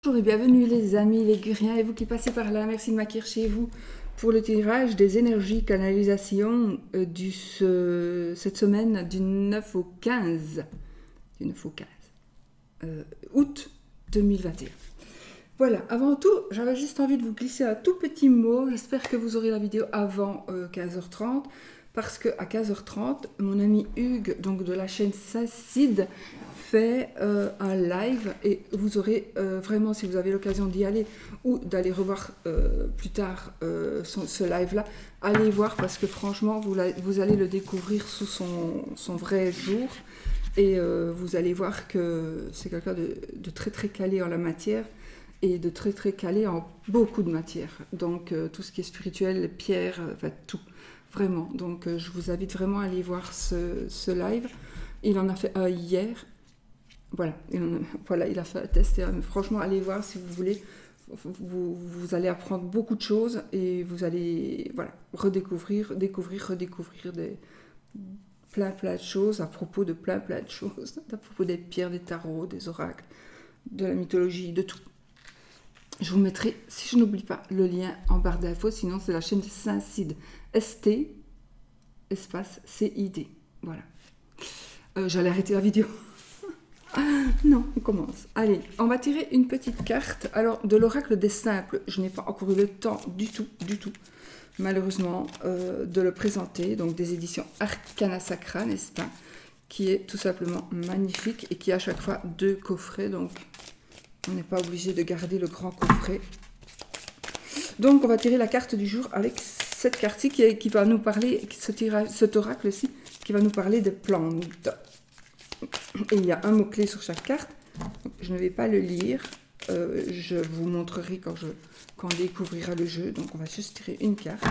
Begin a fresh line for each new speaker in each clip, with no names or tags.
Bonjour et bienvenue les amis léguriens et vous qui passez par là, merci de m'accueillir chez vous pour le tirage des énergies canalisation cette semaine du 9 au 15, août 2021. Voilà, avant tout, j'avais juste envie de vous glisser un tout petit mot, j'espère que vous aurez la vidéo avant 15h30, parce qu'à 15h30, mon ami Hugues, donc de la chaîne Saint-Cid, fait un live et vous aurez vraiment, si vous avez l'occasion d'y aller ou d'aller revoir plus tard ce live-là, allez voir parce que franchement, vous allez le découvrir sous son vrai jour et vous allez voir que c'est quelqu'un de très très calé en la matière et de très très calé en beaucoup de matières. Donc tout ce qui est spirituel, les pierres, enfin tout, vraiment. Donc je vous invite vraiment à aller voir ce live. Il en a fait un hier. Voilà, il a fait un test. Et, franchement, allez voir si vous voulez. Vous allez apprendre beaucoup de choses et vous allez redécouvrir plein de choses à propos de plein de choses, à propos des pierres, des tarots, des oracles, de la mythologie, de tout. Je vous mettrai, si je n'oublie pas, le lien en barre d'infos, sinon c'est la chaîne Saint-Cid, ST, espace CID. Voilà. J'allais arrêter la vidéo. Non, on commence. Allez, on va tirer une petite carte. Alors, de l'oracle des simples, je n'ai pas encore eu le temps du tout, malheureusement, de le présenter. Donc, des éditions Arcana Sacra, n'est-ce pas? Qui est tout simplement magnifique et qui a à chaque fois 2 coffrets. Donc, on n'est pas obligé de garder le grand coffret. Donc, on va tirer la carte du jour avec cette carte-ci qui va nous parler, cet oracle-ci, qui va nous parler des plantes. Et il y a un mot-clé sur chaque carte. Donc, je ne vais pas le lire. Je vous montrerai quand on découvrira le jeu. Donc, on va juste tirer une carte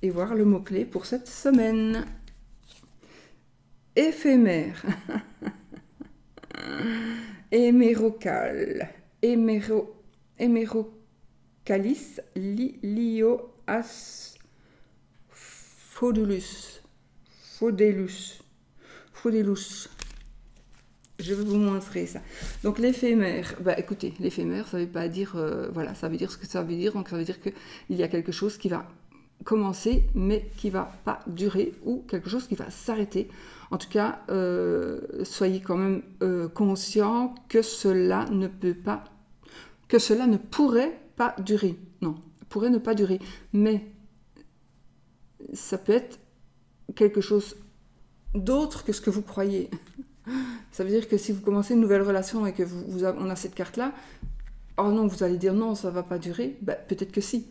et voir le mot-clé pour cette semaine. Éphémère. Hémérocal. Hémérocalis. Lioas. Fodelus. Je vais vous montrer ça. Donc l'éphémère, écoutez, l'éphémère, ça veut pas dire, ça veut dire ce que ça veut dire. Donc ça veut dire qu'il y a quelque chose qui va commencer, mais qui va pas durer, ou quelque chose qui va s'arrêter. En tout cas, soyez quand même conscient que cela ne pourrait pas durer. Non, pourrait ne pas durer, mais ça peut être quelque chose d'autre que ce que vous croyez. Ça veut dire que si vous commencez une nouvelle relation et que on a cette carte-là, oh non, vous allez dire non, ça ne va pas durer. Peut-être que si,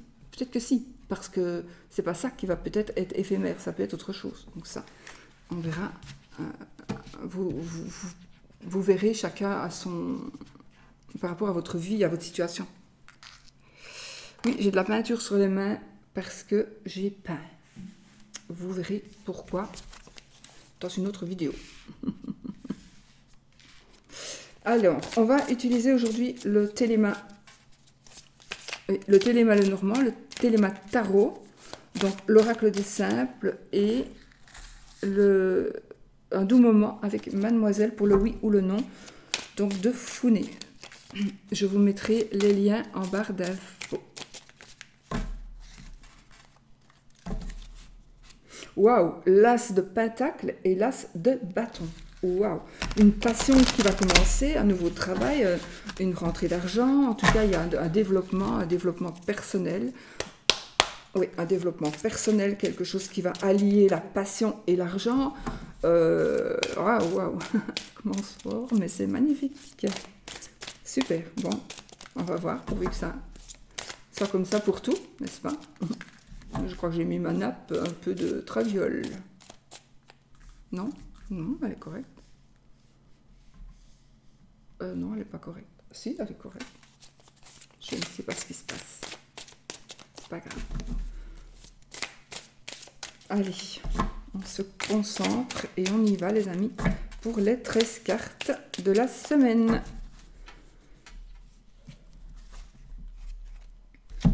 parce que c'est pas ça qui va peut-être être éphémère, ça peut être autre chose. Donc ça, on verra. Vous verrez chacun par rapport à votre vie, à votre situation. Oui, j'ai de la peinture sur les mains parce que j'ai peint. Vous verrez pourquoi dans une autre vidéo. Alors, on va utiliser aujourd'hui le téléma Lenormand, le téléma tarot, donc l'oracle des simples et un doux moment avec mademoiselle pour le oui ou le non, donc de Founé. Je vous mettrai les liens en barre d'infos. Waouh, l'as de pentacle et l'as de bâton. Waouh, une passion qui va commencer, un nouveau travail, une rentrée d'argent. En tout cas, il y a un développement personnel. Oui, un développement personnel, quelque chose qui va allier la passion et l'argent. Waouh, commence fort, mais c'est magnifique. Super, bon, on va voir, pourvu que ça soit comme ça pour tout, n'est-ce pas? Je crois que j'ai mis ma nappe un peu de traviole. Non, elle est correcte. Non, elle n'est pas correcte. Si, elle est correcte. Je ne sais pas ce qui se passe. C'est pas grave. Allez, on se concentre et on y va les amis pour les 13 cartes de la semaine.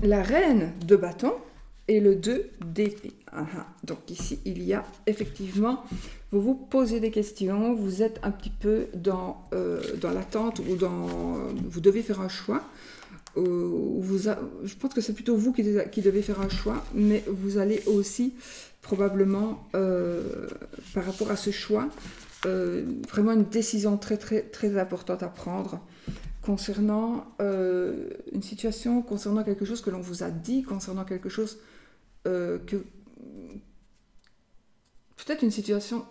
La reine de bâton et le 2 d'épée. Donc ici, il y a effectivement, vous vous posez des questions, vous êtes un petit peu dans l'attente ou vous devez faire un choix. Je pense que c'est plutôt vous qui devez faire un choix, mais vous allez aussi probablement, par rapport à ce choix, vraiment une décision très, très, très importante à prendre concernant une situation, concernant quelque chose que l'on vous a dit, concernant quelque chose peut-être une situation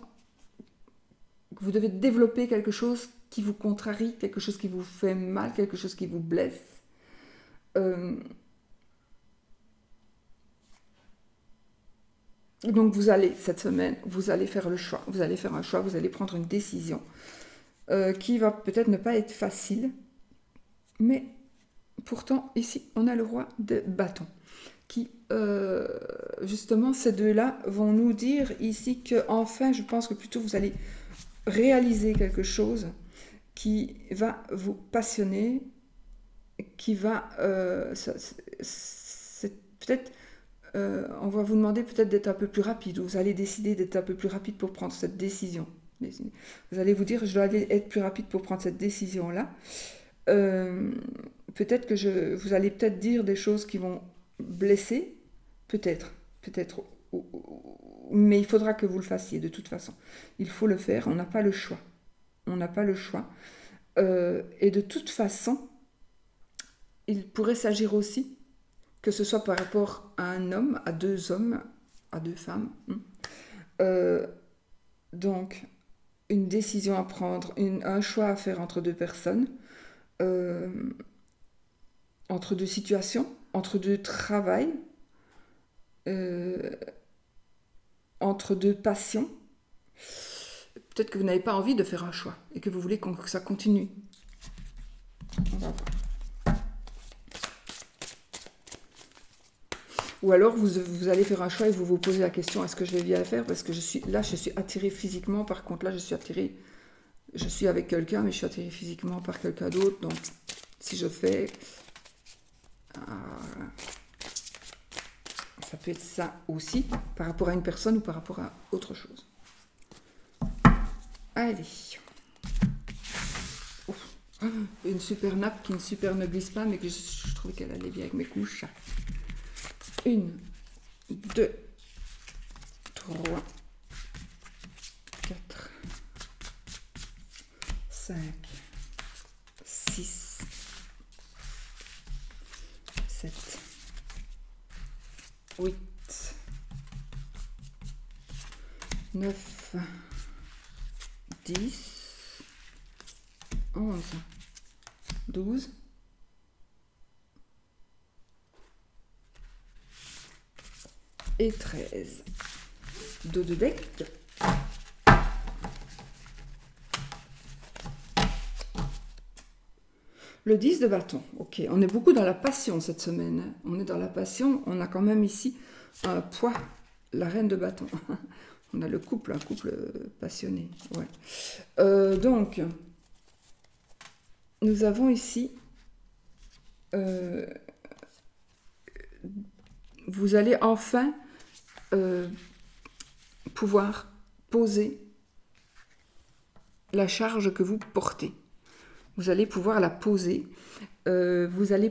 que vous devez développer, quelque chose qui vous contrarie, quelque chose qui vous fait mal, quelque chose qui vous blesse. Donc vous allez, cette semaine, vous allez faire le choix, vous allez faire un choix, vous allez prendre une décision qui va peut-être ne pas être facile, mais pourtant ici on a le roi de bâton qui, justement, ces deux-là vont nous dire ici que enfin, je pense que plutôt vous allez réaliser quelque chose qui va vous passionner, qui va, c'est peut-être, on va vous demander peut-être d'être un peu plus rapide, ou vous allez décider d'être un peu plus rapide pour prendre cette décision. Vous allez vous dire, je dois aller être plus rapide pour prendre cette décision-là. Peut-être que vous allez peut-être dire des choses qui vont blesser, peut-être, mais il faudra que vous le fassiez de toute façon. Il faut le faire, on n'a pas le choix. On n'a pas le choix. Et de toute façon, il pourrait s'agir aussi, que ce soit par rapport à un homme, à deux femmes. Donc, une décision à prendre, un choix à faire entre deux personnes, entre deux situations, entre deux travails, entre deux passions. Peut-être que vous n'avez pas envie de faire un choix et que vous voulez que ça continue. On va voir. Ou alors vous allez faire un choix et vous vous posez la question, est-ce que je vais bien le faire? Parce que je suis attirée physiquement, par contre là je suis avec quelqu'un, mais je suis attirée physiquement par quelqu'un d'autre, donc si je fais... ça peut être ça aussi, par rapport à une personne ou par rapport à autre chose. Allez. Ouf. Une super nappe qui ne glisse pas, mais que je trouvais qu'elle allait bien avec mes couches. 1, 2, 3, 4, 5, 6, 7, 8, 9, 10, 11, 12, et 13. Dos de deck. Le 10 de bâton. Ok, on est beaucoup dans la passion cette semaine. On est dans la passion. On a quand même ici un poids, la reine de bâton. On a un couple passionné. Ouais. Donc, nous avons ici... vous allez enfin pouvoir poser la charge que vous portez. Vous allez pouvoir la poser. Vous allez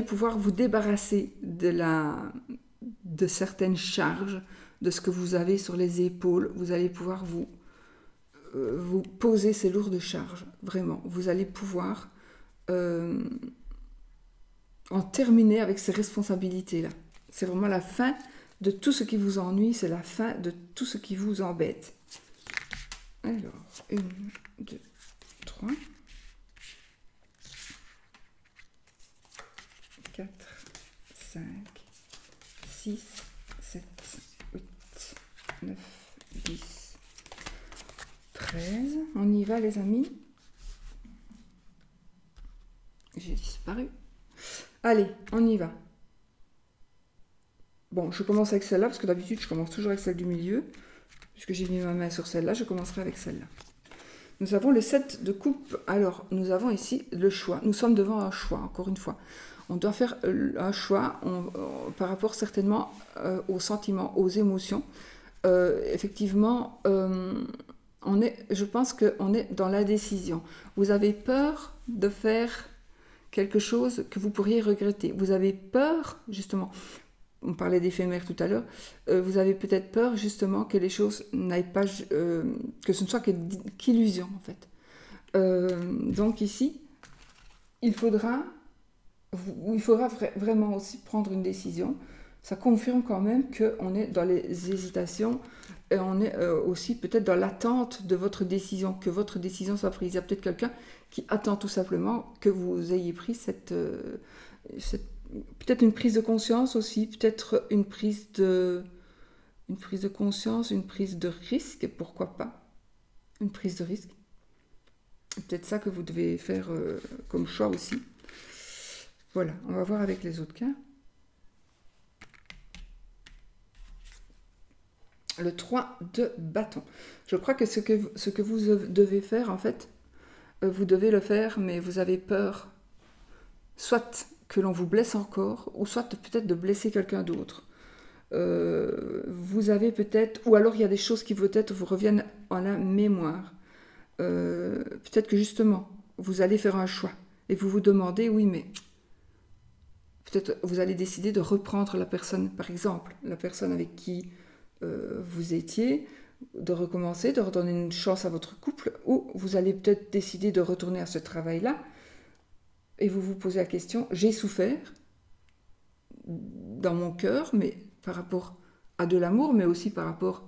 pouvoir vous débarrasser de certaines charges, de ce que vous avez sur les épaules. Vous allez pouvoir vous poser ces lourdes charges, vraiment. Vous allez pouvoir en terminer avec ces responsabilités-là. C'est vraiment la fin de tout ce qui vous ennuie, c'est la fin de tout ce qui vous embête. Alors, 1, 2, 3, 4, 5, 6, 7, 8, 9, 10, 13. On y va, les amis. J'ai disparu. Allez, on y va. Bon, je commence avec celle-là, parce que d'habitude, je commence toujours avec celle du milieu. Puisque j'ai mis ma main sur celle-là, je commencerai avec celle-là. Nous avons le 7 de coupe. Alors, nous avons ici le choix. Nous sommes devant un choix, encore une fois. on doit faire un choix par rapport certainement aux sentiments, aux émotions. Effectivement, je pense qu'on est dans l'indécision. Vous avez peur de faire quelque chose que vous pourriez regretter. Vous avez peur, justement, on parlait d'éphémère tout à l'heure, vous avez peut-être peur, justement, que les choses n'aillent pas, que ce ne soit qu'illusion, en fait. Donc ici, il faudra vraiment aussi prendre une décision. Ça confirme quand même qu'on est dans les hésitations et on est aussi peut-être dans l'attente de votre décision, que votre décision soit prise. Il y a peut-être quelqu'un qui attend tout simplement que vous ayez pris peut-être une prise de conscience aussi, peut-être une prise de conscience, une prise de risque, pourquoi pas, une prise de risque. C'est peut-être ça que vous devez faire comme choix aussi. Voilà, on va voir avec les autres cas. Le 3 de bâton. Je crois que ce que vous devez faire, en fait, vous devez le faire, mais vous avez peur, soit que l'on vous blesse encore, ou soit peut-être de blesser quelqu'un d'autre. Vous avez peut-être, ou alors il y a des choses qui peut-être vous reviennent en la mémoire. Peut-être que justement, vous allez faire un choix, et vous vous demandez, oui, mais peut-être vous allez décider de reprendre la personne, par exemple, la personne avec qui vous étiez, de recommencer, de redonner une chance à votre couple, ou vous allez peut-être décider de retourner à ce travail-là, et vous vous posez la question, j'ai souffert dans mon cœur, mais par rapport à de l'amour, mais aussi par rapport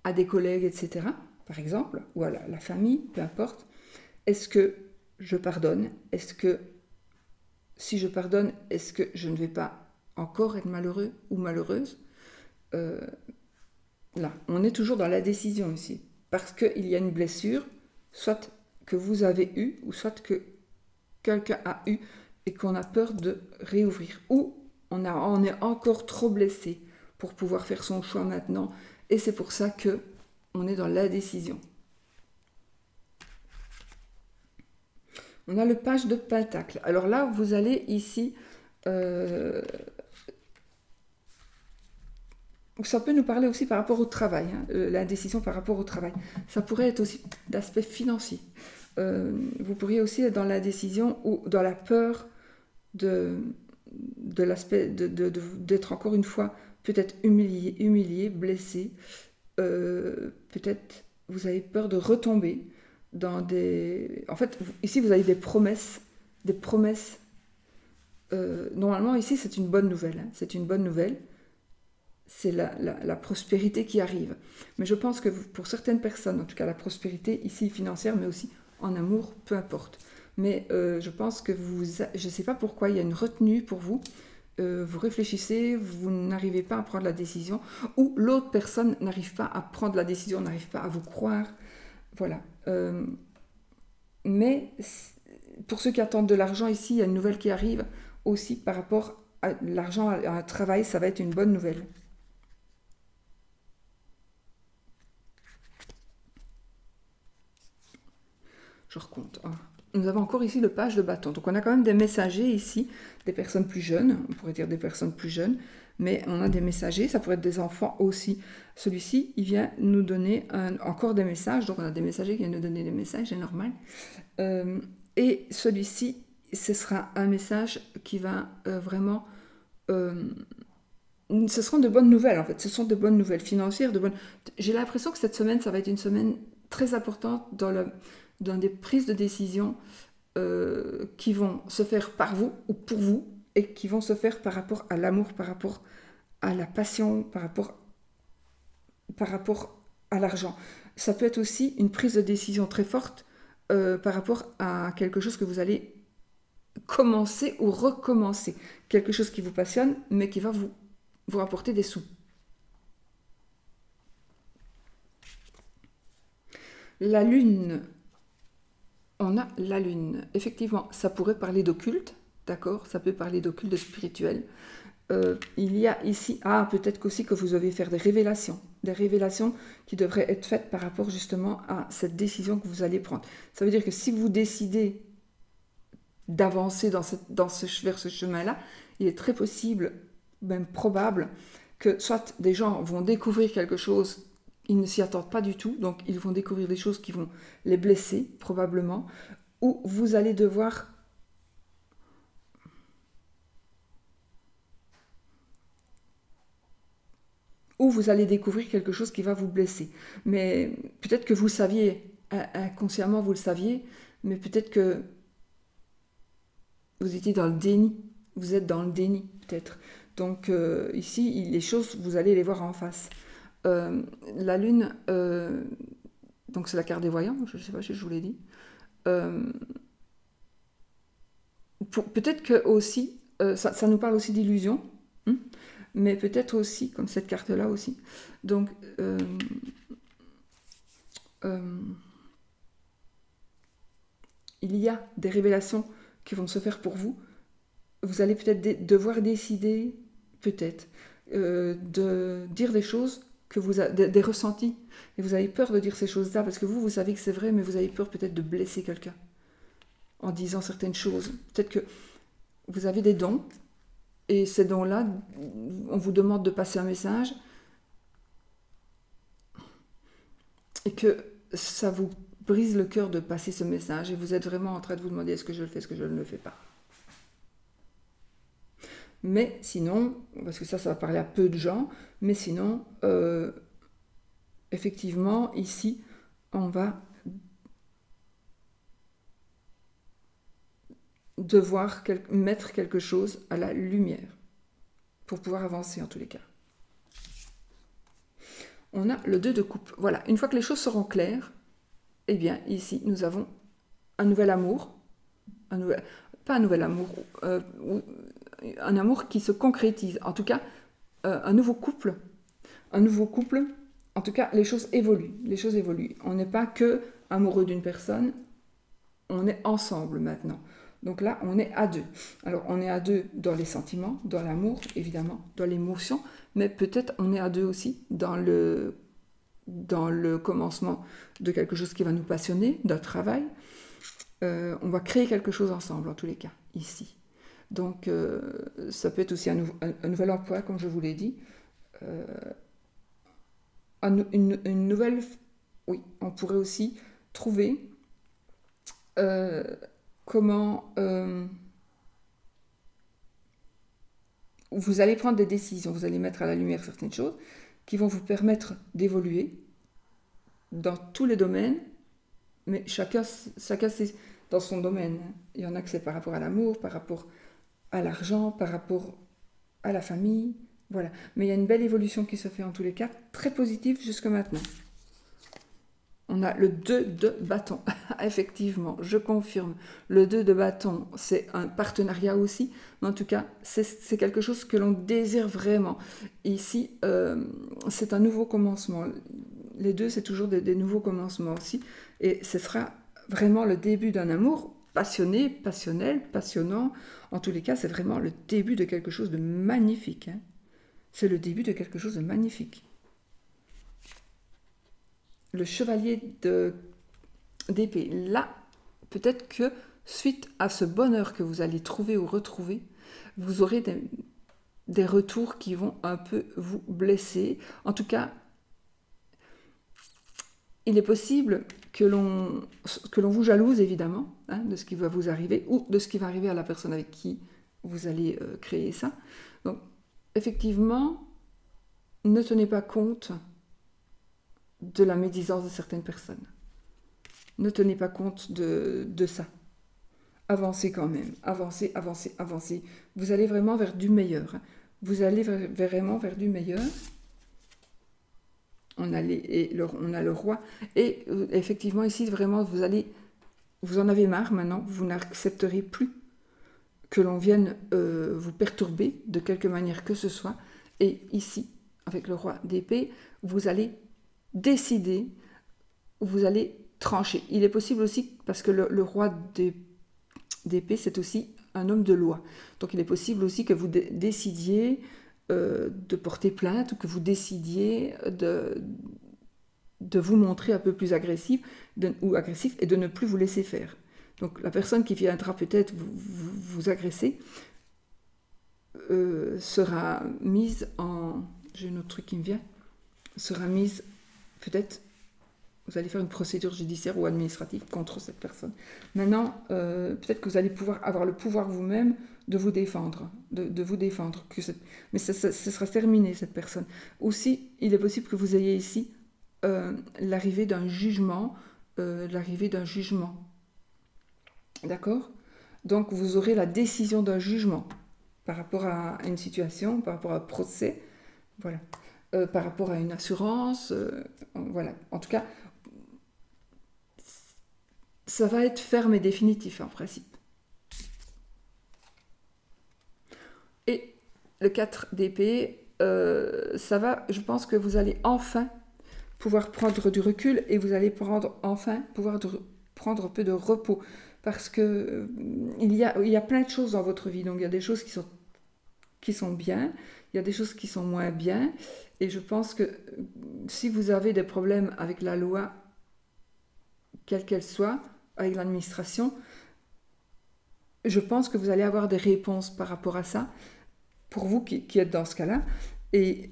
à des collègues, etc., par exemple, ou à la famille, peu importe. Est-ce que je pardonne? Est-ce que si je pardonne, est-ce que je ne vais pas encore être malheureux ou malheureuse? Là, on est toujours dans la décision ici, parce qu'il y a une blessure, soit que vous avez eue, ou soit que quelqu'un a eu, et qu'on a peur de réouvrir, ou on est encore trop blessé pour pouvoir faire son choix maintenant, et c'est pour ça que on est dans la décision. On a le page de Pentacle. Alors là, vous allez ici... ça peut nous parler aussi par rapport au travail, hein, l'indécision par rapport au travail. Ça pourrait être aussi d'aspect financier. Vous pourriez aussi être dans la décision ou dans la peur de l'aspect d'être encore une fois peut-être humilié, blessé. Peut-être vous avez peur de retomber dans des... En fait, ici, vous avez des promesses. Normalement, ici, c'est une bonne nouvelle. Hein, c'est une bonne nouvelle. C'est la prospérité qui arrive. Mais je pense que pour certaines personnes, en tout cas la prospérité ici financière, mais aussi en amour, peu importe. Mais je pense que je ne sais pas pourquoi, il y a une retenue pour vous. Vous réfléchissez, vous n'arrivez pas à prendre la décision, ou l'autre personne n'arrive pas à prendre la décision, n'arrive pas à vous croire. Voilà. Mais pour ceux qui attendent de l'argent, ici, il y a une nouvelle qui arrive aussi par rapport à l'argent, à un travail, ça va être une bonne nouvelle. Je recompte. Oh. Nous avons encore ici le page de bâton. Donc on a quand même des messagers ici, des personnes plus jeunes, on pourrait dire des personnes plus jeunes, mais on a des messagers, ça pourrait être des enfants aussi. Celui-ci, il vient nous donner encore des messages, donc on a des messagers qui viennent nous donner des messages, c'est normal. Et celui-ci, ce sera un message qui va vraiment... ce seront de bonnes nouvelles en fait, ce sont de bonnes nouvelles financières, J'ai l'impression que cette semaine, ça va être une semaine très importante dans des prises de décision qui vont se faire par vous ou pour vous et qui vont se faire par rapport à l'amour, par rapport à la passion, par rapport à l'argent. Ça peut être aussi une prise de décision très forte par rapport à quelque chose que vous allez commencer ou recommencer. Quelque chose qui vous passionne, mais qui va vous rapporter des sous. La lune. On a la lune. Effectivement, ça pourrait parler d'occulte, d'accord? Ça peut parler d'occulte, de spirituel. Il y a ici, peut-être qu'aussi que vous devez faire des révélations qui devraient être faites par rapport justement à cette décision que vous allez prendre. Ça veut dire que si vous décidez d'avancer vers ce chemin-là, il est très possible, même probable, que soit des gens vont découvrir quelque chose, ils ne s'y attendent pas du tout, donc ils vont découvrir des choses qui vont les blesser, probablement, ou vous allez devoir... ou vous allez découvrir quelque chose qui va vous blesser. Mais peut-être que vous saviez, inconsciemment vous le saviez, mais peut-être que vous étiez dans le déni. Vous êtes dans le déni, peut-être. Donc ici, les choses, vous allez les voir en face. La lune, donc c'est la carte des voyants, je ne sais pas si je vous l'ai dit. Peut-être que aussi, ça nous parle aussi d'illusion, hein, mais peut-être aussi, comme cette carte-là aussi. Donc, il y a des révélations qui vont se faire pour vous. Vous allez peut-être devoir décider, peut-être, de dire des choses, des ressentis. Et vous avez peur de dire ces choses-là, parce que vous savez que c'est vrai, mais vous avez peur peut-être de blesser quelqu'un en disant certaines choses. Peut-être que vous avez des dons, et ces dons-là, on vous demande de passer un message, et que ça vous brise le cœur de passer ce message, et vous êtes vraiment en train de vous demander est-ce que je le fais, est-ce que je ne le fais pas. Mais sinon, parce que ça va parler à peu de gens, mais sinon, effectivement, ici, on va devoir mettre quelque chose à la lumière pour pouvoir avancer en tous les cas. On a le 2 de coupe. Voilà, une fois que les choses seront claires, eh bien, ici, nous avons un nouvel amour, pas un nouvel amour, un amour qui se concrétise. En tout cas, un nouveau couple. En tout cas, les choses évoluent. On n'est pas que amoureux d'une personne, on est ensemble maintenant. Donc là, on est à deux. Alors, on est à deux dans les sentiments, dans l'amour, évidemment, dans l'émotion, mais peut-être on est à deux aussi dans le commencement de quelque chose qui va nous passionner, d'un travail. On va créer quelque chose ensemble, en tous les cas, ici. Donc, ça peut être aussi un nouvel emploi, comme je vous l'ai dit. Une nouvelle... Oui, on pourrait aussi trouver... comment vous allez prendre des décisions, vous allez mettre à la lumière certaines choses qui vont vous permettre d'évoluer dans tous les domaines, mais chacun c'est dans son domaine. Il y en a que c'est par rapport à l'amour, par rapport à l'argent, par rapport à la famille, voilà. Mais il y a une belle évolution qui se fait en tous les cas, très positive jusque maintenant. On a le 2 de bâton, effectivement, je confirme. Le 2 de bâton, c'est un partenariat aussi, mais en tout cas, c'est quelque chose que l'on désire vraiment. Ici, c'est un nouveau commencement. Les deux, c'est toujours des nouveaux commencements aussi. Et ce sera vraiment le début d'un amour passionné, passionnel, passionnant. En tous les cas, c'est vraiment le début de quelque chose de magnifique. Hein. C'est le début de quelque chose de magnifique. Le chevalier d'épée. Là, peut-être que suite à ce bonheur que vous allez trouver ou retrouver, vous aurez des retours qui vont un peu vous blesser. En tout cas, il est possible que l'on vous jalouse, évidemment, hein, de ce qui va vous arriver ou de ce qui va arriver à la personne avec qui vous allez créer ça. Donc, effectivement, ne tenez pas compte de la médisance de certaines personnes. Ne tenez pas compte de ça. Avancez quand même. Avancez. Vous allez vraiment vers du meilleur. Vous allez vraiment vers du meilleur. On a le roi. Et effectivement, ici, vraiment, vous en avez marre maintenant. Vous n'accepterez plus que l'on vienne vous perturber de quelque manière que ce soit. Et ici, avec le roi d'épée, vous allez décider, vous allez trancher. Il est possible aussi, parce que le roi d'épée, c'est aussi un homme de loi. Donc il est possible aussi que vous décidiez de porter plainte, ou que vous décidiez de vous montrer un peu plus agressif et de ne plus vous laisser faire. Donc la personne qui viendra peut-être vous agresser sera mise en... J'ai un autre truc qui me vient. Sera mise peut-être... Vous allez faire une procédure judiciaire ou administrative contre cette personne. Maintenant, peut-être que vous allez avoir le pouvoir vous-même de vous défendre. De vous défendre. Mais ce sera terminé, cette personne. Aussi, il est possible que vous ayez ici l'arrivée d'un jugement. D'accord ? Donc, vous aurez la décision d'un jugement par rapport à une situation, par rapport à un procès. Voilà. Par rapport à une assurance. Voilà. En tout cas... Ça va être ferme et définitif en principe. Et le 4 d'épée, ça va, je pense que vous allez enfin pouvoir prendre du recul et vous allez prendre un peu de repos. Parce que il y a plein de choses dans votre vie. Donc il y a des choses qui sont bien, il y a des choses qui sont moins bien. Et je pense que si vous avez des problèmes avec la loi, quelle qu'elle soit, avec l'administration, je pense que vous allez avoir des réponses par rapport à ça, pour vous qui êtes dans ce cas-là, et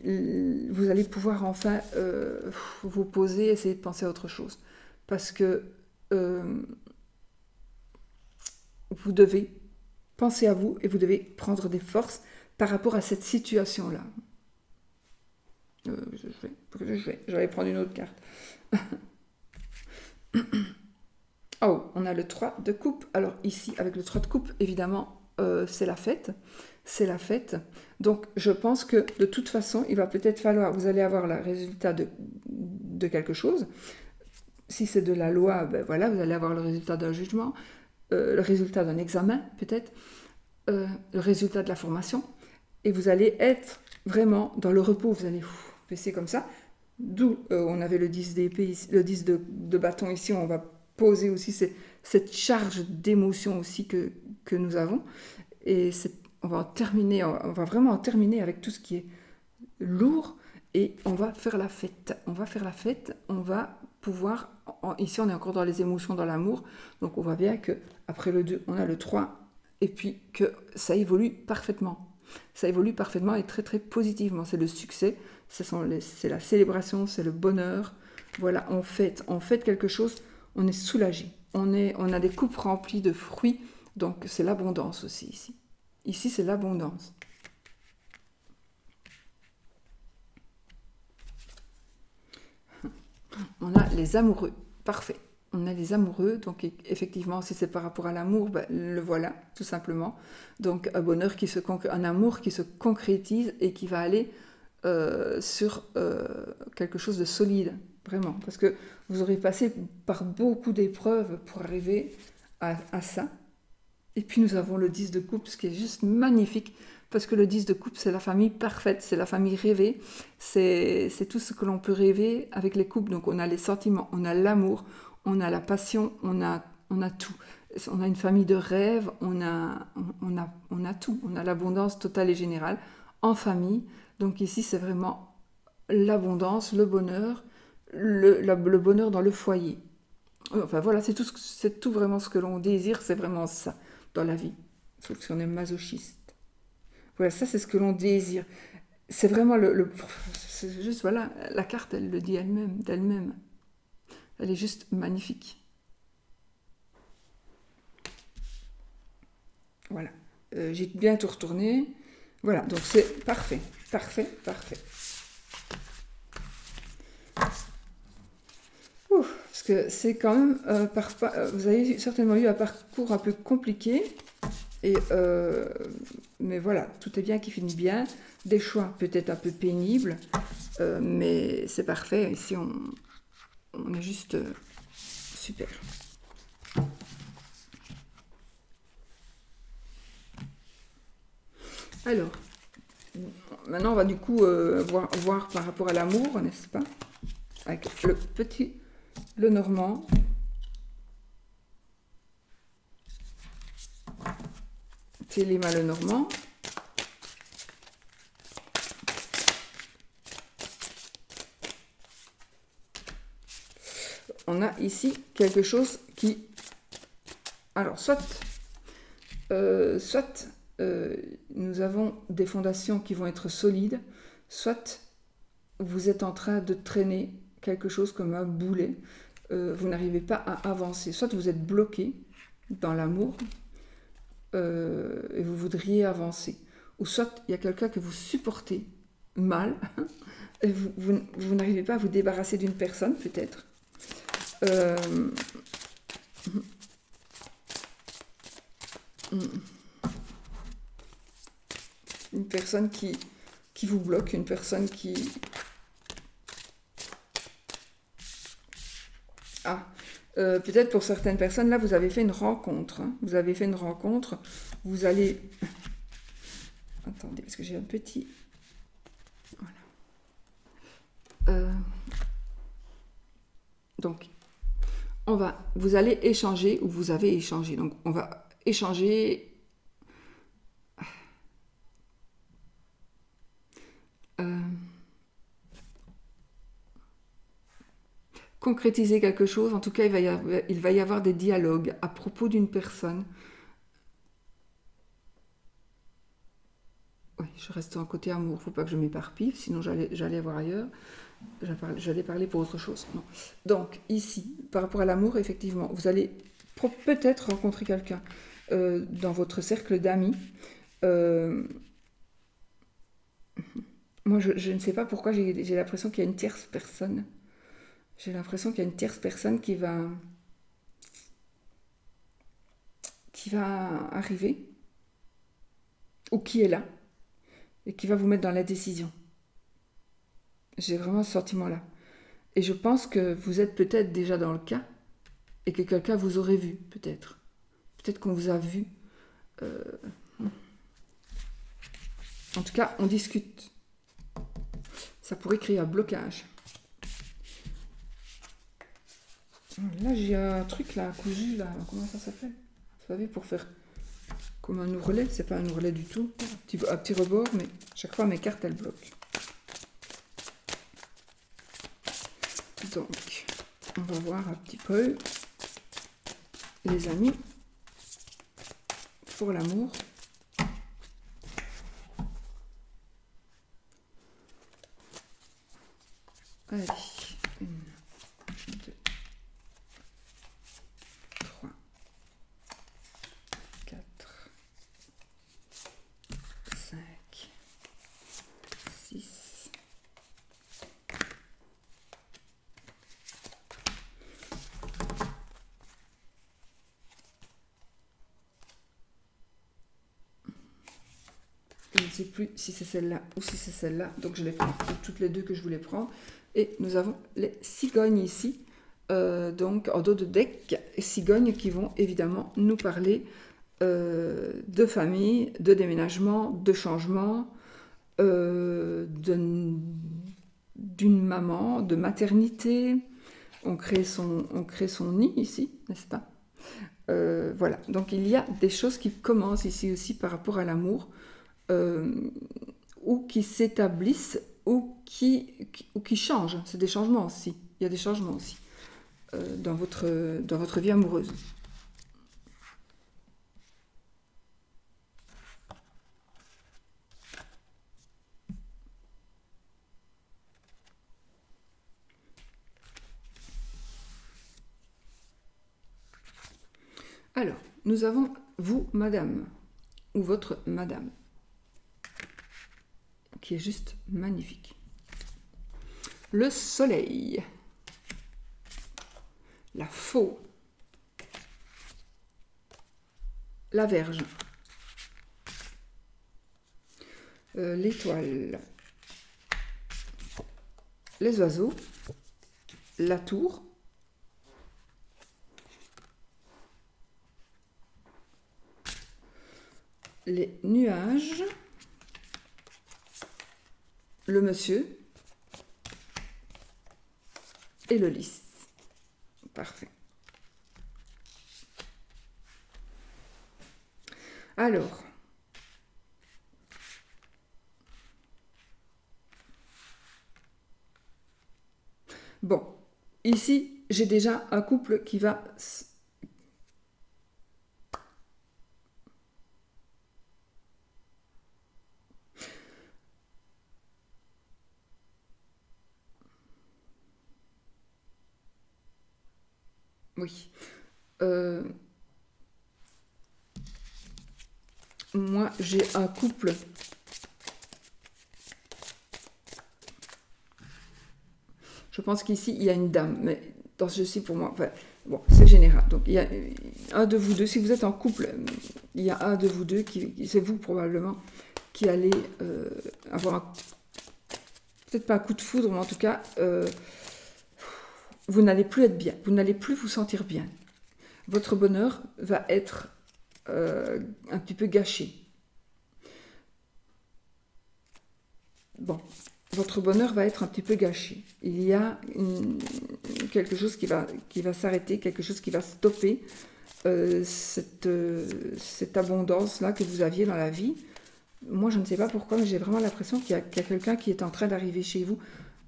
vous allez pouvoir enfin vous poser, essayer de penser à autre chose. Parce que vous devez penser à vous et vous devez prendre des forces par rapport à cette situation-là. Je vais prendre une autre carte. Oh, on a le 3 de coupe. Alors ici, avec le 3 de coupe, évidemment, c'est la fête. C'est la fête. Donc, je pense que de toute façon, il va peut-être falloir... Vous allez avoir le résultat de quelque chose. Si c'est de la loi, ben voilà, vous allez avoir le résultat d'un jugement, le résultat d'un examen, peut-être, le résultat de la formation. Et vous allez être vraiment dans le repos. Vous allez baisser comme ça. D'où on avait le 10 d'épée, le 10 de bâton ici, on va poser aussi cette charge d'émotion aussi que nous avons. Et on va vraiment en terminer avec tout ce qui est lourd et on va faire la fête. On va pouvoir... Ici, on est encore dans les émotions, dans l'amour. Donc, on voit bien qu'après le 2, on a le 3 et puis que ça évolue parfaitement. Ça évolue parfaitement et très, très positivement. C'est le succès, c'est la célébration, c'est le bonheur. Voilà, on fête quelque chose. On est soulagé, on a des coupes remplies de fruits, donc c'est l'abondance aussi ici. Ici, c'est l'abondance. On a les amoureux, parfait. On a les amoureux, donc effectivement, si c'est par rapport à l'amour, ben, le voilà, tout simplement. Donc un amour qui se concrétise et qui va aller sur quelque chose de solide, vraiment. Parce que vous aurez passé par beaucoup d'épreuves pour arriver à ça. Et puis nous avons le 10 de coupe, ce qui est juste magnifique, parce que le 10 de coupe, c'est la famille parfaite, c'est la famille rêvée, c'est tout ce que l'on peut rêver avec les couples. Donc on a les sentiments, on a l'amour, on a la passion, on a tout. On a une famille de rêve, on a tout. On a l'abondance totale et générale en famille. Donc ici, c'est vraiment l'abondance, le bonheur, le bonheur dans le foyer. Enfin voilà, c'est tout vraiment ce que l'on désire, c'est vraiment ça dans la vie. Sauf si on est masochiste. Voilà, ça c'est ce que l'on désire. C'est vraiment c'est juste, voilà, la carte, elle le dit d'elle-même. Elle est juste magnifique. Voilà. J'ai bien tout retourné. Voilà, donc c'est parfait. Parce que c'est quand même... vous avez certainement eu un parcours un peu compliqué. Mais voilà, tout est bien qui finit bien. Des choix peut-être un peu pénibles. Mais c'est parfait. Ici, on est juste super. Alors, maintenant on va du coup voir par rapport à l'amour, n'est-ce pas? Avec le normand. Téléma le normand. On a ici quelque chose qui Alors, nous avons des fondations qui vont être solides, soit vous êtes en train de traîner quelque chose comme un boulet, vous n'arrivez pas à avancer, soit vous êtes bloqué dans l'amour et vous voudriez avancer, ou soit il y a quelqu'un que vous supportez mal et vous n'arrivez pas à vous débarrasser d'une personne peut-être. Une personne qui vous bloque, une personne qui... Ah, peut-être pour certaines personnes, là, vous avez fait une rencontre. Hein. Vous avez fait une rencontre. Vous allez... Attendez, parce que j'ai un petit... Voilà. Donc, vous allez échanger, ou vous avez échangé. Donc, on va échanger... concrétiser quelque chose. En tout cas, il va y avoir des dialogues à propos d'une personne. Oui, je reste en côté amour. Il ne faut pas que je m'éparpille, sinon j'allais voir ailleurs. J'allais parler pour autre chose. Non. Donc, ici, par rapport à l'amour, effectivement, vous allez peut-être rencontrer quelqu'un dans votre cercle d'amis. Moi, je ne sais pas pourquoi j'ai l'impression qu'il y a une tierce personne. J'ai l'impression qu'il y a une tierce personne qui va arriver, ou qui est là, et qui va vous mettre dans la décision. J'ai vraiment ce sentiment-là. Et je pense que vous êtes peut-être déjà dans le cas, et que quelqu'un vous aurait vu, peut-être. Peut-être qu'on vous a vu. En tout cas, on discute. Ça pourrait créer un blocage. Là, j'ai un truc là, cousu, là. Comment ça s'appelle? Vous savez, pour faire comme un ourlet. C'est pas un ourlet du tout. Un petit rebord, mais chaque fois, mes cartes, elles bloquent. Donc, on va voir un petit peu, les amis, pour l'amour. Allez, 1, 2, 3, 4, 5, 6, je ne sais plus si c'est celle-là ou si c'est celle-là, donc je les prends toutes les deux que je voulais prendre. Et nous avons les cigognes ici, donc en dos de deck, cigognes qui vont évidemment nous parler de famille, de déménagement, de changement, d'une maman, de maternité. On crée son nid ici, n'est-ce pas? Voilà, donc il y a des choses qui commencent ici aussi par rapport à l'amour, ou qui s'établissent, ou qui changent. C'est des changements aussi. Il y a des changements aussi dans votre vie amoureuse. Alors, nous avons vous, madame, ou votre madame, qui est juste magnifique. Le soleil, la faux, la Vierge, l'étoile, les oiseaux, la tour, les nuages, le monsieur et le lys. Parfait. Alors, bon, ici, j'ai déjà un couple qui va Oui. Euh, Moi, j'ai un couple. Je pense qu'ici, il y a une dame, mais dans ceci, pour moi, enfin, bon, c'est général. Donc, il y a un de vous deux, si vous êtes en couple, il y a un de vous deux, c'est vous probablement, qui allez avoir peut-être pas un coup de foudre, mais en tout cas, vous n'allez plus être bien, vous n'allez plus vous sentir bien. Votre bonheur va être un petit peu gâché. Bon, votre bonheur va être un petit peu gâché. Il y a quelque chose qui va s'arrêter, quelque chose qui va stopper cette abondance-là que vous aviez dans la vie. Moi, je ne sais pas pourquoi, mais j'ai vraiment l'impression qu'il y a quelqu'un qui est en train d'arriver chez vous.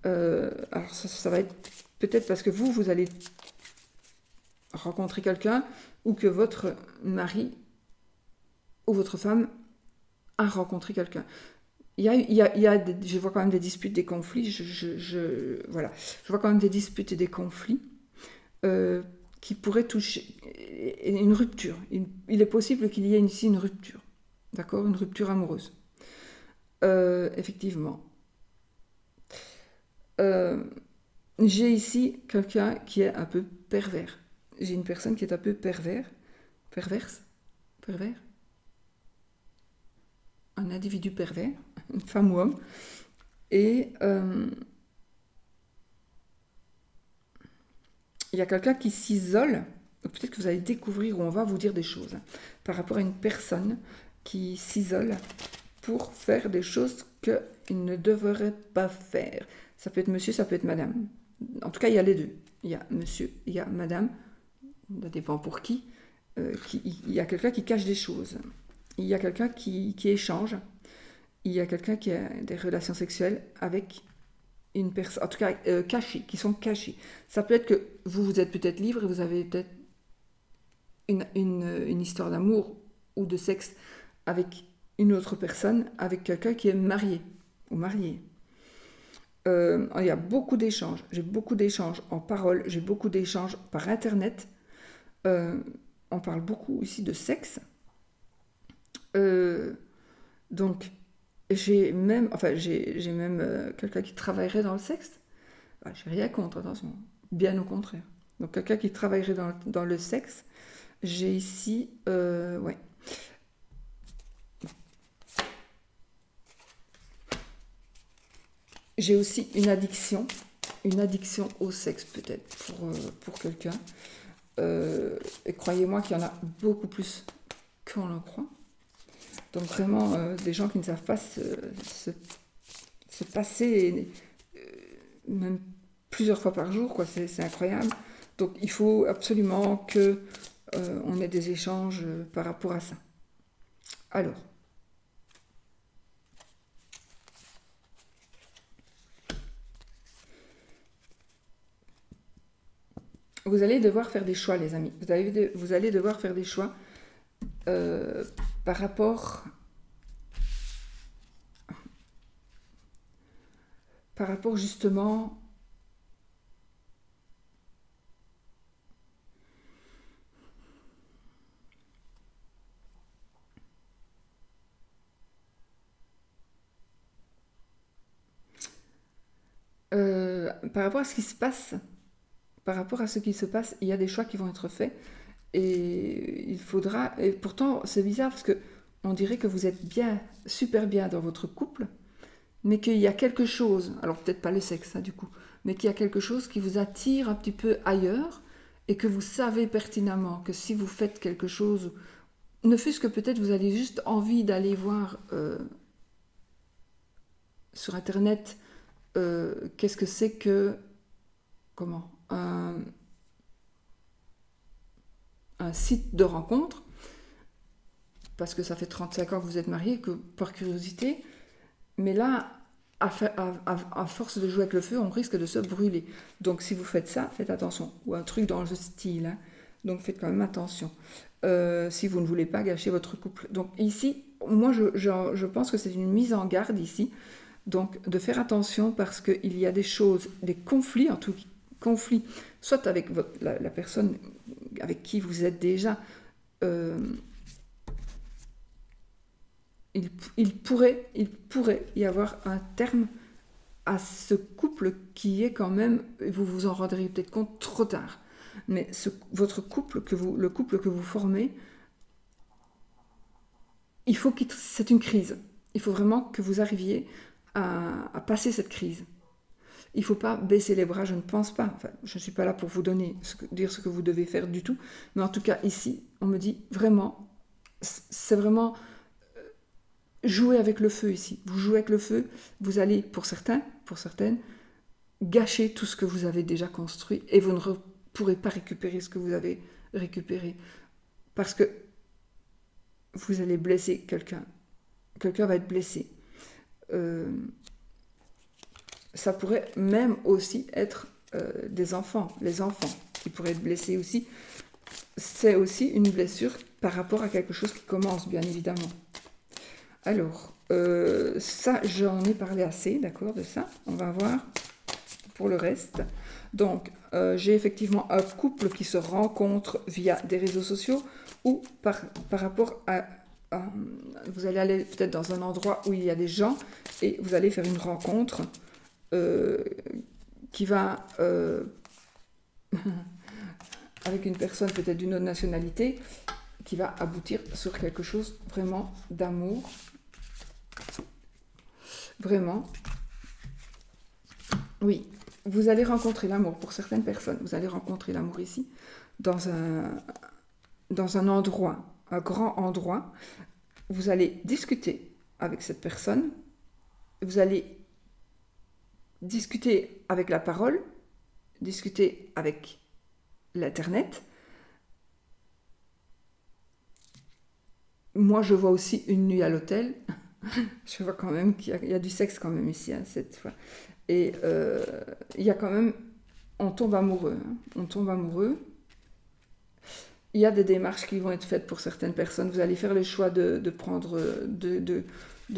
Alors, ça va être peut-être parce que vous allez rencontrer quelqu'un ou que votre mari ou votre femme a rencontré quelqu'un. Je vois quand même des disputes, des conflits. Voilà. Je vois quand même des disputes et des conflits qui pourraient toucher une rupture. Il est possible qu'il y ait ici une rupture. D'accord? Une rupture amoureuse. Effectivement. J'ai ici quelqu'un qui est un peu pervers. J'ai une personne qui est un peu perverse. Pervers. Un individu pervers, une femme ou homme. Et il y a quelqu'un qui s'isole. Peut-être que vous allez découvrir ou on va vous dire des choses par rapport à une personne qui s'isole pour faire des choses qu'il ne devrait pas faire. Ça peut être monsieur, ça peut être madame. En tout cas, il y a les deux. Il y a monsieur, il y a madame. Ça dépend pour qui. Il y a quelqu'un qui cache des choses. Il y a quelqu'un qui échange. Il y a quelqu'un qui a des relations sexuelles avec une personne, en tout cas cachées, qui sont cachées. Ça peut être que vous êtes peut-être libre et vous avez peut-être une histoire d'amour ou de sexe avec une autre personne, avec quelqu'un qui est marié ou marié. Il y a beaucoup d'échanges. J'ai beaucoup d'échanges en parole, j'ai beaucoup d'échanges par Internet. On parle beaucoup ici de sexe. Donc, j'ai même quelqu'un qui travaillerait dans le sexe. Bah, j'ai rien contre, attention. Bien au contraire. Donc, quelqu'un qui travaillerait dans le sexe. J'ai ici... ouais. J'ai aussi une addiction au sexe peut-être pour quelqu'un. Et croyez-moi qu'il y en a beaucoup plus qu'on le croit. Donc vraiment des gens qui ne savent pas se passer même plusieurs fois par jour, quoi. C'est incroyable. Donc il faut absolument que on ait des échanges par rapport à ça. Alors, vous allez devoir faire des choix, les amis. Vous allez devoir faire des choix par rapport justement par rapport à ce qui se passe. Par rapport à ce qui se passe, il y a des choix qui vont être faits et il faudra. Et pourtant, c'est bizarre parce que on dirait que vous êtes bien, super bien dans votre couple, mais qu'il y a quelque chose, alors peut-être pas le sexe, hein, du coup, mais qu'il y a quelque chose qui vous attire un petit peu ailleurs et que vous savez pertinemment que si vous faites quelque chose, ne fût-ce que peut-être vous avez juste envie d'aller voir sur Internet qu'est-ce que c'est que, comment, un site de rencontre, parce que ça fait 35 ans que vous êtes mariés, que par curiosité, mais là, à force de jouer avec le feu, on risque de se brûler. Donc si vous faites ça, faites attention. Ou un truc dans le style. Hein. Donc faites quand même attention. Si vous ne voulez pas gâcher votre couple. Donc ici, moi je pense que c'est une mise en garde ici. Donc de faire attention parce qu'il y a des choses, des conflits en tout cas. conflit, soit avec la personne avec qui vous êtes déjà, il pourrait y avoir un terme à ce couple qui est quand même, vous vous en rendrez peut-être compte trop tard, mais votre couple, le couple que vous formez, c'est une crise. Il faut vraiment que vous arriviez à passer cette crise. Il ne faut pas baisser les bras, je ne pense pas. Enfin, je ne suis pas là pour vous dire ce que vous devez faire du tout. Mais en tout cas, ici, on me dit vraiment, c'est vraiment jouer avec le feu ici. Vous jouez avec le feu, vous allez, pour certaines, gâcher tout ce que vous avez déjà construit et vous ne pourrez pas récupérer ce que vous avez récupéré. Parce que vous allez blesser quelqu'un. Quelqu'un va être blessé. Ça pourrait même aussi être des enfants, les enfants qui pourraient être blessés aussi. C'est aussi une blessure par rapport à quelque chose qui commence, bien évidemment. Alors, ça, j'en ai parlé assez, d'accord, de ça. On va voir pour le reste. Donc, j'ai effectivement un couple qui se rencontre via des réseaux sociaux ou par rapport à vous allez aller peut-être dans un endroit où il y a des gens et vous allez faire une rencontre qui va avec une personne peut-être d'une autre nationalité qui va aboutir sur quelque chose vraiment d'amour. Vraiment. Oui, vous allez rencontrer l'amour pour certaines personnes. Vous allez rencontrer l'amour ici dans un endroit, un grand endroit. Vous allez discuter avec cette personne. Vous allez discuter avec la parole, discuter avec l'Internet. Moi, je vois aussi une nuit à l'hôtel. Je vois quand même qu'il y a du sexe quand même ici, hein, cette fois. Et il y a quand même... On tombe amoureux. Hein. On tombe amoureux. Il y a des démarches qui vont être faites pour certaines personnes. Vous allez faire le choix de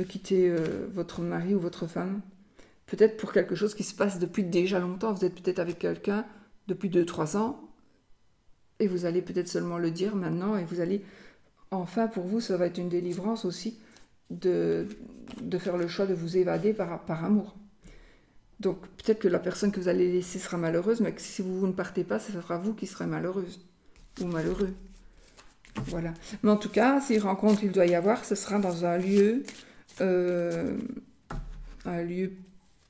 quitter votre mari ou votre femme. Peut-être pour quelque chose qui se passe depuis déjà longtemps. Vous êtes peut-être avec quelqu'un depuis 2-3 ans. Et vous allez peut-être seulement le dire maintenant. Et vous allez... Enfin, pour vous, ça va être une délivrance aussi de faire le choix de vous évader par amour. Donc, peut-être que la personne que vous allez laisser sera malheureuse, mais que si vous ne partez pas, ce sera vous qui serez malheureuse ou malheureux. Voilà. Mais en tout cas, si rencontre il doit y avoir, ce sera dans un lieu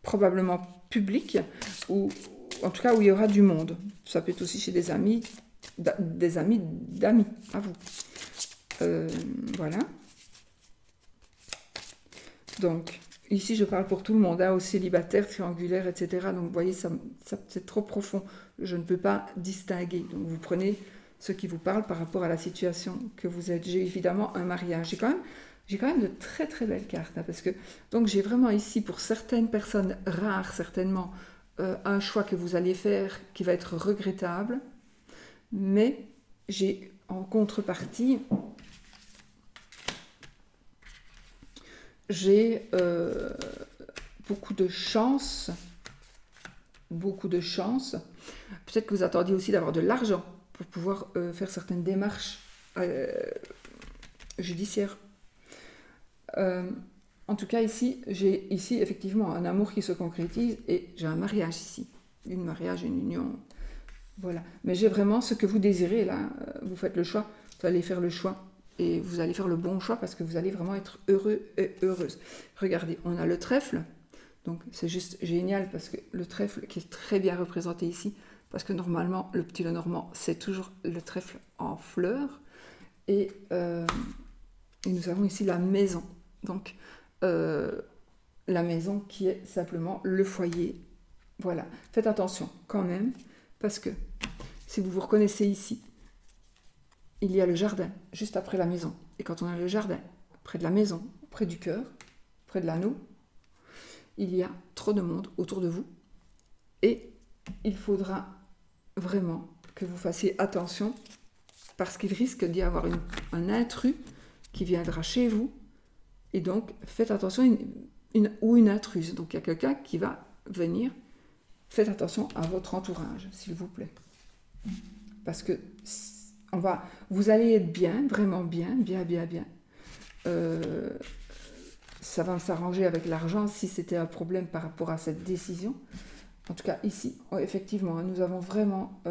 probablement public, ou en tout cas où il y aura du monde. Ça peut être aussi chez des amis d'amis à vous. Voilà. Donc, ici, je parle pour tout le monde, hein, aux célibataires, triangulaires, etc. Donc, vous voyez, ça, c'est trop profond. Je ne peux pas distinguer. Donc, vous prenez ce qui vous parle par rapport à la situation que vous êtes. J'ai évidemment un mariage. J'ai quand même de très, très belles cartes. Hein, parce que, donc, j'ai vraiment ici, pour certaines personnes rares, certainement, un choix que vous allez faire qui va être regrettable. Mais j'ai en contrepartie... J'ai beaucoup de chance. Peut-être que vous attendiez aussi d'avoir de l'argent pour pouvoir faire certaines démarches judiciaires. En tout cas, j'ai ici effectivement un amour qui se concrétise et j'ai un mariage ici. Un mariage, une union. Voilà. Mais j'ai vraiment ce que vous désirez là. Vous faites le choix. Vous allez faire le choix. Et vous allez faire le bon choix parce que vous allez vraiment être heureux et heureuse. Regardez, on a le trèfle. Donc c'est juste génial parce que le trèfle qui est très bien représenté ici, parce que normalement, le petit Lenormand, c'est toujours le trèfle en fleurs. Et nous avons ici la maison. Donc la maison qui est simplement le foyer. Voilà. Faites attention quand même parce que si vous vous reconnaissez ici, il y a le jardin, juste après la maison. Et quand on a le jardin, près de la maison, près du cœur, près de l'anneau, il y a trop de monde autour de vous. Et il faudra vraiment que vous fassiez attention parce qu'il risque d'y avoir un intrus qui viendra chez vous. Et donc, faites attention, ou une intruse. Donc, il y a quelqu'un qui va venir faites attention à votre entourage, s'il vous plaît. Parce que vous allez être bien, vraiment bien. Ça va s'arranger avec l'argent si c'était un problème par rapport à cette décision. En tout cas, ici, effectivement, nous avons vraiment...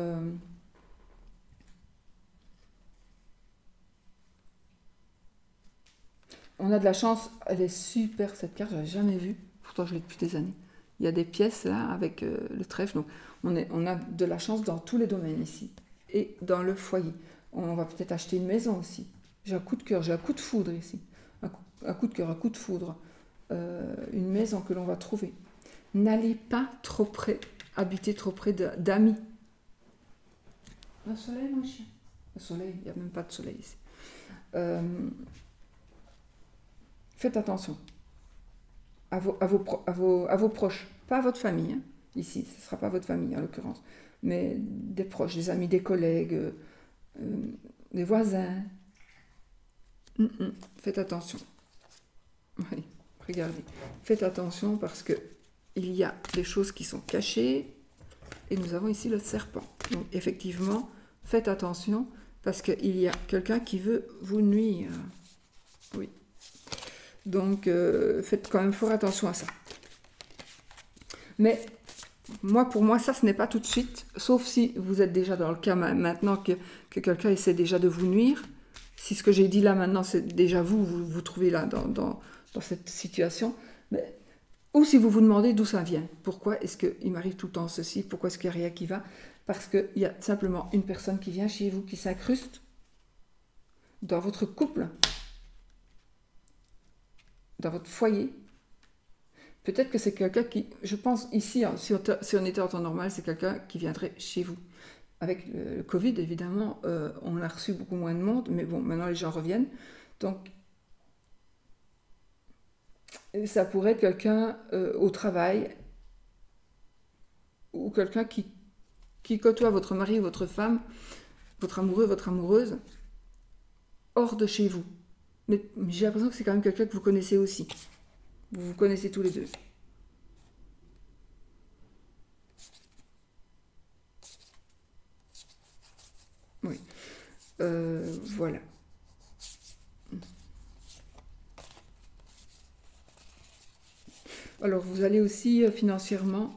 on a de la chance, elle est super cette carte, je l'avais jamais vue, pourtant je l'ai depuis des années. Il y a des pièces là avec le trèfle, donc on a de la chance dans tous les domaines ici. Et dans le foyer, on va peut-être acheter une maison aussi. J'ai un coup de cœur, j'ai un coup de foudre ici. Un coup de cœur, un coup de foudre. Une maison que l'on va trouver. N'allez pas trop près, habiter trop près d'amis. Le soleil, mon chien. Le soleil, il n'y a même pas de soleil ici. Faites attention à vos proches, pas à votre famille. Hein. Ici, ce ne sera pas votre famille en l'occurrence, mais des proches, des amis, des collègues, des voisins. Faites attention. Oui, regardez. Faites attention parce que il y a des choses qui sont cachées et nous avons ici le serpent. Donc effectivement, faites attention parce qu'il y a quelqu'un qui veut vous nuire. Oui. Donc faites quand même fort attention à ça. Mais pour moi, ça, ce n'est pas tout de suite, sauf si vous êtes déjà dans le cas maintenant que quelqu'un essaie déjà de vous nuire. Si ce que j'ai dit là maintenant, c'est déjà vous trouvez là dans cette situation. Mais, ou si vous vous demandez d'où ça vient. Pourquoi est-ce qu'il m'arrive tout le temps ceci? Pourquoi est-ce qu'il n'y a rien qui va? Parce qu'il y a simplement une personne qui vient chez vous, qui s'incruste dans votre couple, dans votre foyer. Peut-être que c'est quelqu'un qui, je pense ici, hein, si on était en temps normal, c'est quelqu'un qui viendrait chez vous. Avec le Covid, évidemment, on a reçu beaucoup moins de monde, mais bon, maintenant les gens reviennent. Donc, ça pourrait être quelqu'un au travail, ou quelqu'un qui côtoie votre mari ou votre femme, votre amoureux, votre amoureuse, hors de chez vous. Mais j'ai l'impression que c'est quand même quelqu'un que vous connaissez aussi. Vous vous connaissez tous les deux. Oui. Voilà. Alors, vous allez aussi financièrement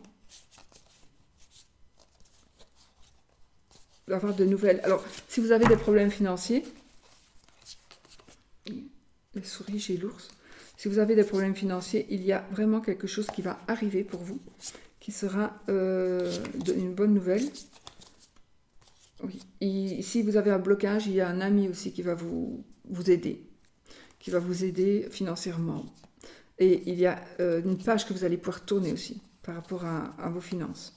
avoir de nouvelles. Alors, si vous avez des problèmes financiers, la souris chez l'ours, si vous avez des problèmes financiers, il y a vraiment quelque chose qui va arriver pour vous, qui sera une bonne nouvelle. Oui. Et si vous avez un blocage, il y a un ami aussi qui va vous aider, qui va vous aider financièrement. Et il y a une page que vous allez pouvoir tourner aussi par rapport à vos finances.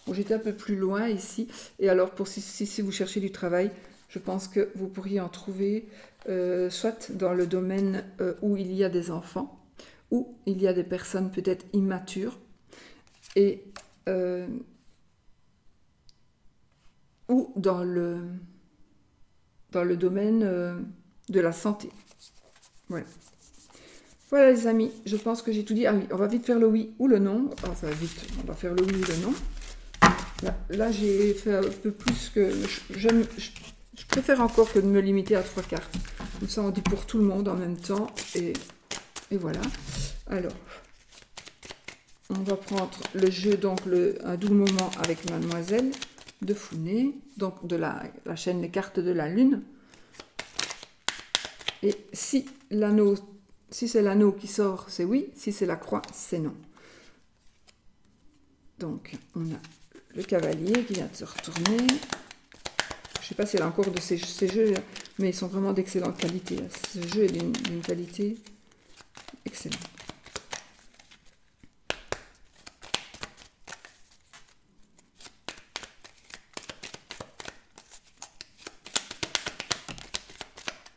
Bon, j'étais un peu plus loin ici. Et alors, si vous cherchez du travail, je pense que vous pourriez en trouver soit dans le domaine où il y a des enfants, où il y a des personnes peut-être immatures, et ou dans le domaine de la santé. Voilà. Voilà les amis, je pense que j'ai tout dit. Ah oui, on va vite faire le oui ou le non. Enfin vite, on va faire le oui ou le non. Là j'ai fait un peu plus que... Je préfère encore que de me limiter à 3 cartes. Comme ça on dit pour tout le monde en même temps. Et voilà. Alors, on va prendre le jeu, donc un doux moment avec Mademoiselle de Founé. Donc de la chaîne Les Cartes de la Lune. Et si c'est l'anneau qui sort, c'est oui. Si c'est la croix, c'est non. Donc, on a le cavalier qui vient de se retourner. Je ne sais pas s'il y a encore de ces jeux, mais ils sont vraiment d'excellente qualité. Ce jeu est d'une qualité excellente.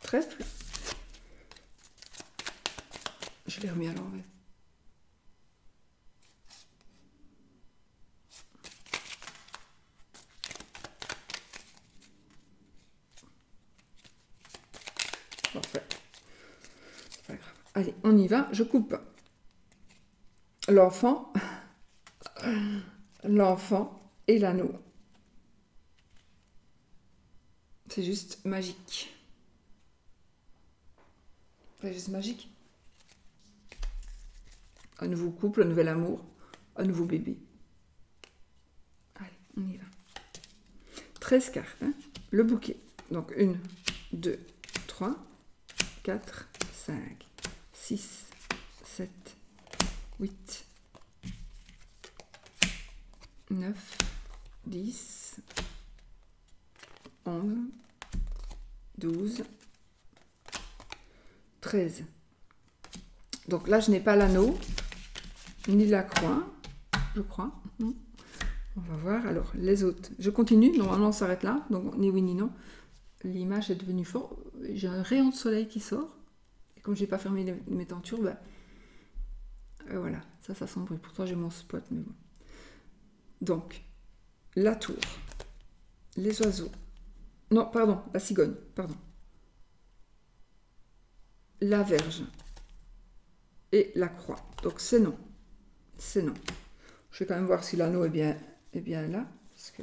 Trèfle. Je l'ai remis à l'envers. Parfait. C'est pas grave. Allez, on y va. Je coupe. L'enfant. l'enfant et l'anneau. C'est juste magique. C'est juste magique. Un nouveau couple, un nouvel amour, un nouveau bébé. Allez, on y va. 13 cartes, hein, le bouquet. Donc 1, 2, 3, 4, 5, 6, 7, 8, 9, 10, 11, 12, 13. Donc là, je n'ai pas l'anneau, ni la croix, je crois. On va voir. Alors, les autres. Je continue. Normalement, on s'arrête là. Donc, ni oui ni non. L'image est devenue forte. J'ai un rayon de soleil qui sort. Et comme je n'ai pas fermé mes tentures, ben, voilà. Ça s'assombrit. Pourtant, j'ai mon spot. Mais bon. Donc, la tour. Les oiseaux. Non, pardon. La cigogne. Pardon. La verge. Et la croix. Donc, c'est non. C'est non. Je vais quand même voir si l'anneau est bien là. Parce que...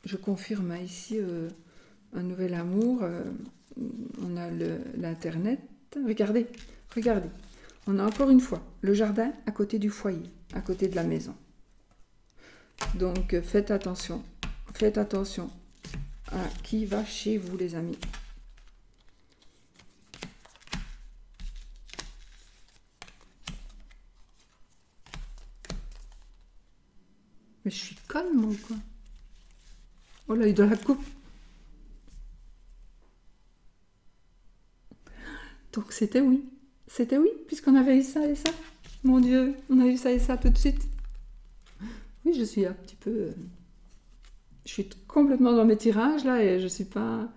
Je confirme hein, ici un nouvel amour. On a l'internet. Regardez, regardez. On a encore une fois le jardin à côté du foyer, à côté de la maison. Donc faites attention à qui va chez vous les amis. Mais je suis conne moi quoi. Oh l'œil de la coupe. Donc c'était oui. C'était oui, puisqu'on avait eu ça et ça. Mon Dieu, on a eu ça et ça tout de suite. Oui, je suis un petit peu... Je suis complètement dans mes tirages là et je suis pas...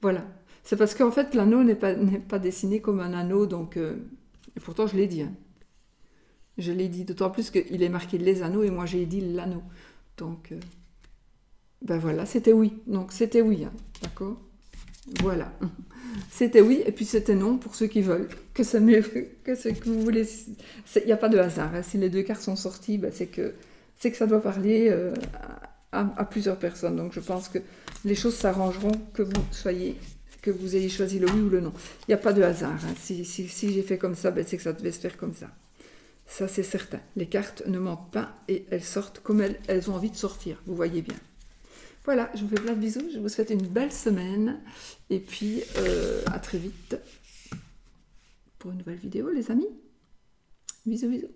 Voilà. C'est parce qu'en fait l'anneau n'est pas dessiné comme un anneau, donc... Et pourtant je l'ai dit. Hein. Je l'ai dit, d'autant plus qu'il est marqué les anneaux et moi j'ai dit l'anneau. Donc... Ben voilà, c'était oui. Donc c'était oui, hein. D'accord ? Voilà. C'était oui, et puis c'était non pour ceux qui veulent. Que ça que ce que vous voulez. Il n'y a pas de hasard. Hein. Si les deux cartes sont sorties, ben c'est que ça doit parler à plusieurs personnes. Donc je pense que les choses s'arrangeront que vous ayez choisi le oui ou le non. Il n'y a pas de hasard. Hein. Si j'ai fait comme ça, ben c'est que ça devait se faire comme ça. Ça c'est certain. Les cartes ne mentent pas et elles sortent comme elles ont envie de sortir. Vous voyez bien. Voilà, je vous fais plein de bisous, je vous souhaite une belle semaine et puis à très vite pour une nouvelle vidéo les amis. Bisous bisous.